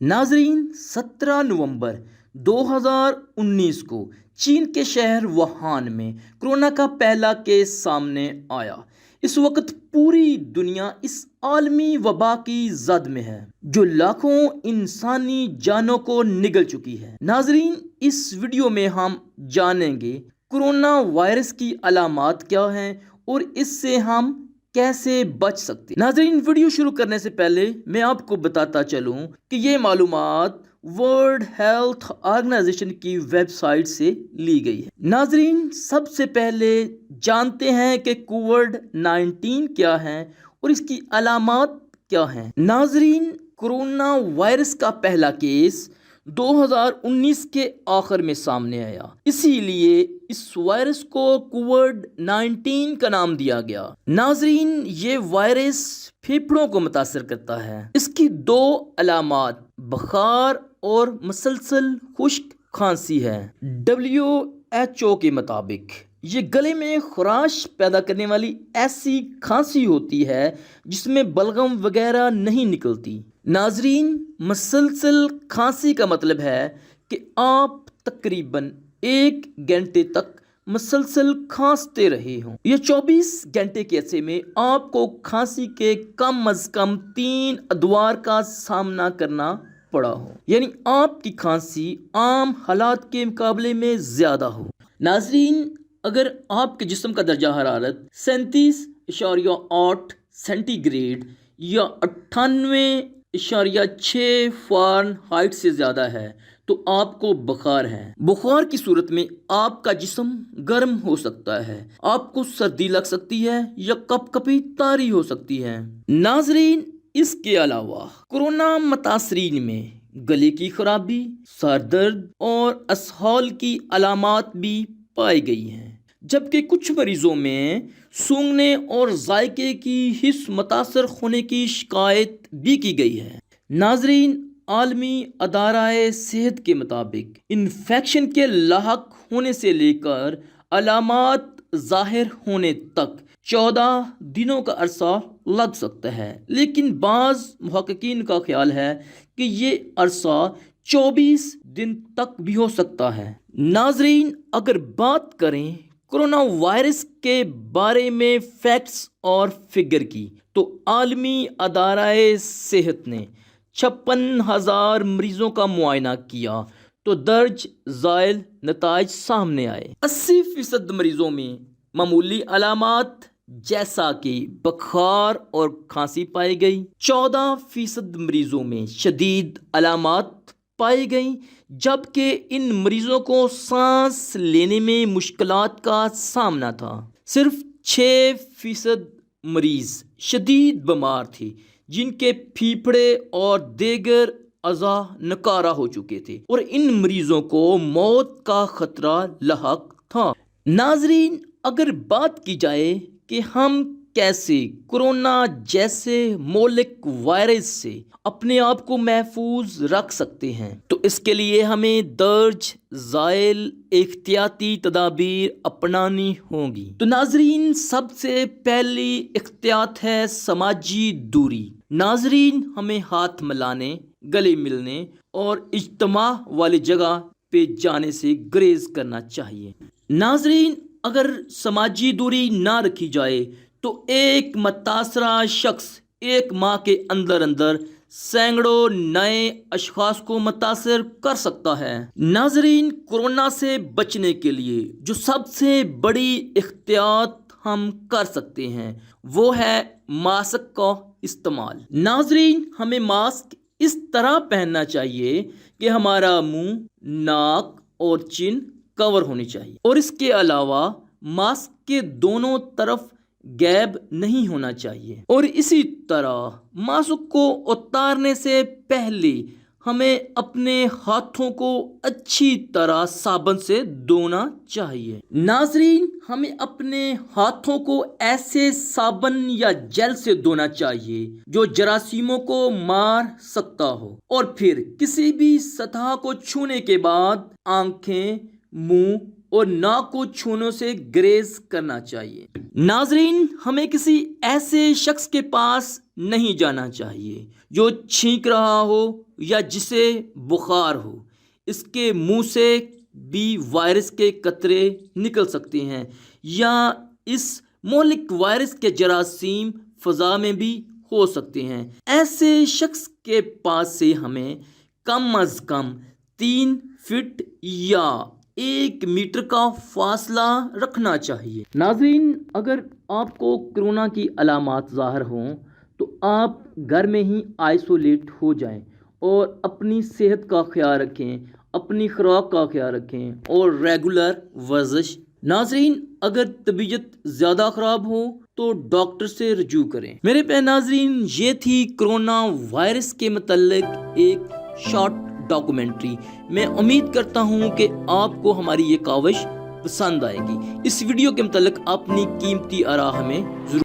ناظرین، 17 نومبر 2019 کو چین کے شہر ووہان میں کورونا کا پہلا کیس سامنے آیا۔ اس وقت پوری دنیا اس عالمی وبا کی زد میں ہے جو لاکھوں انسانی جانوں کو نگل چکی ہے۔ ناظرین، اس ویڈیو میں ہم جانیں گے کورونا وائرس کی علامات کیا ہیں اور اس سے ہم کیسے بچ سکتے ہیں۔ ناظرین، ویڈیو شروع کرنے سے پہلے میں آپ کو بتاتا چلوں کہ یہ معلومات ورلڈ ہیلتھ آرگنائزیشن کی ویب سائٹ سے لی گئی ہے۔ ناظرین، سب سے پہلے جانتے ہیں کہ کووڈ-19 کیا ہے اور اس کی علامات کیا ہیں۔ ناظرین، کورونا وائرس کا پہلا کیس 2019 کے آخر میں سامنے آیا، اسی لیے اس وائرس کو کووڈ-19 کا نام دیا گیا۔ ناظرین، یہ وائرس پھیپھڑوں کو متاثر کرتا ہے۔ اس کی دو علامات بخار اور مسلسل خشک کھانسی ہے۔ WHO کے مطابق یہ گلے میں خراش پیدا کرنے والی ایسی کھانسی ہوتی ہے جس میں بلغم وغیرہ نہیں نکلتی۔ ناظرین، مسلسل کھانسی کا مطلب ہے کہ آپ تقریباً 1 گھنٹے تک مسلسل کھانستے رہے ہوں یا 24 گھنٹے کے عرصے میں آپ کو کھانسی کے کم از کم 3 ادوار کا سامنا کرنا پڑا ہو، یعنی آپ کی کھانسی عام حالات کے مقابلے میں زیادہ ہو۔ ناظرین، اگر آپ کے جسم کا درجہ حرارت 37.8 سینٹی گریڈ یا 98.6 فارنہائٹ سے زیادہ ہے تو آپ کو بخار ہے۔ بخار کی صورت میں آپ کا جسم گرم ہو سکتا ہے، آپ کو سردی لگ سکتی ہے یا کپ کپی طاری ہو سکتی ہے۔ ناظرین، اس کے علاوہ کورونا متاثرین میں گلے کی خرابی، سر درد اور اسہال کی علامات بھی پائی گئی ہیں، جبکہ کچھ مریضوں میں سونگھنے اور ذائقے کی حس متاثر ہونے کی شکایت بھی کی گئی ہے۔ ناظرین، عالمی ادارہ صحت کے مطابق انفیکشن کے لاحق ہونے سے لے کر علامات ظاہر ہونے تک 14 دنوں کا عرصہ لگ سکتا ہے، لیکن بعض محققین کا خیال ہے کہ یہ عرصہ 24 دن تک بھی ہو سکتا ہے۔ ناظرین، اگر بات کریں کورونا وائرس کے بارے میں فیکٹس اور فگر کی، تو عالمی ادارہ صحت نے 56,000 مریضوں کا معائنہ کیا تو درج ذیل نتائج سامنے آئے۔ 80% مریضوں میں معمولی علامات جیسا کہ بخار اور کھانسی پائی گئی، 14% مریضوں میں شدید علامات پائی گئیں، جبکہ ان مریضوں کو سانس لینے میں مشکلات کا سامنا تھا۔ صرف 6% مریض شدید بیمار تھے جن کے پھیپھڑے اور دیگر اعضاء ناکارہ ہو چکے تھے اور ان مریضوں کو موت کا خطرہ لاحق تھا۔ ناظرین، اگر بات کی جائے کہ ہم کیسے کورونا جیسے مہلک وائرس سے اپنے آپ کو محفوظ رکھ سکتے ہیں تو اس کے لیے ہمیں درج ذیل احتیاطی تدابیر اپنانی ہوں گی۔ تو ناظرین، سب سے پہلی احتیاط ہے سماجی دوری۔ ناظرین، ہمیں ہاتھ ملانے، گلے ملنے اور اجتماع والی جگہ پہ جانے سے گریز کرنا چاہیے۔ ناظرین، اگر سماجی دوری نہ رکھی جائے تو ایک متاثرہ شخص ایک ماہ کے اندر سینکڑوں نئے اشخاص کو متاثر کر سکتا ہے۔ ناظرین، کورونا سے بچنے کے لیے جو سب سے بڑی احتیاط ہم کر سکتے ہیں وہ ہے ماسک کا استعمال۔ ناظرین، ہمیں ماسک اس طرح پہننا چاہیے کہ ہمارا منہ، ناک اور چن کور ہونی چاہیے، اور اس کے علاوہ ماسک کے دونوں طرف گیپ نہیں ہونا چاہیے، اور اسی طرح ماسک کو اتارنے سے پہلے ہمیں اپنے ہاتھوں کو اچھی طرح صابن سے دھونا چاہیے۔ ناظرین، ہمیں اپنے ہاتھوں کو ایسے صابن یا جیل سے دھونا چاہیے جو جراثیموں کو مار سکتا ہو، اور پھر کسی بھی سطح کو چھونے کے بعد آنکھیں، منہ اور ناک کو چھونے سے گریز کرنا چاہیے۔ ناظرین، ہمیں کسی ایسے شخص کے پاس نہیں جانا چاہیے جو چھینک رہا ہو یا جسے بخار ہو، اس کے منہ سے بھی وائرس کے قطرے نکل سکتے ہیں یا اس مہلک وائرس کے جراثیم فضا میں بھی ہو سکتے ہیں۔ ایسے شخص کے پاس سے ہمیں کم از کم 3 فٹ یا 1 میٹر کا فاصلہ رکھنا چاہیے۔ ناظرین، اگر آپ کو کرونا کی علامات ظاہر ہوں تو آپ گھر میں ہی آئسولیٹ ہو جائیں اور اپنی صحت کا خیال رکھیں، اپنی خوراک کا خیال رکھیں اور ریگولر ورزش۔ ناظرین، اگر طبیعت زیادہ خراب ہو تو ڈاکٹر سے رجوع کریں۔ میرے پیارے ناظرین، یہ تھی کرونا وائرس کے متعلق ایک شارٹ ڈاکومنٹری۔ میں امید کرتا ہوں کہ آپ کو ہماری یہ کاوش پسند آئے گی۔ اس ویڈیو کے متعلق اپنی قیمتی آراء ہمیں ضرور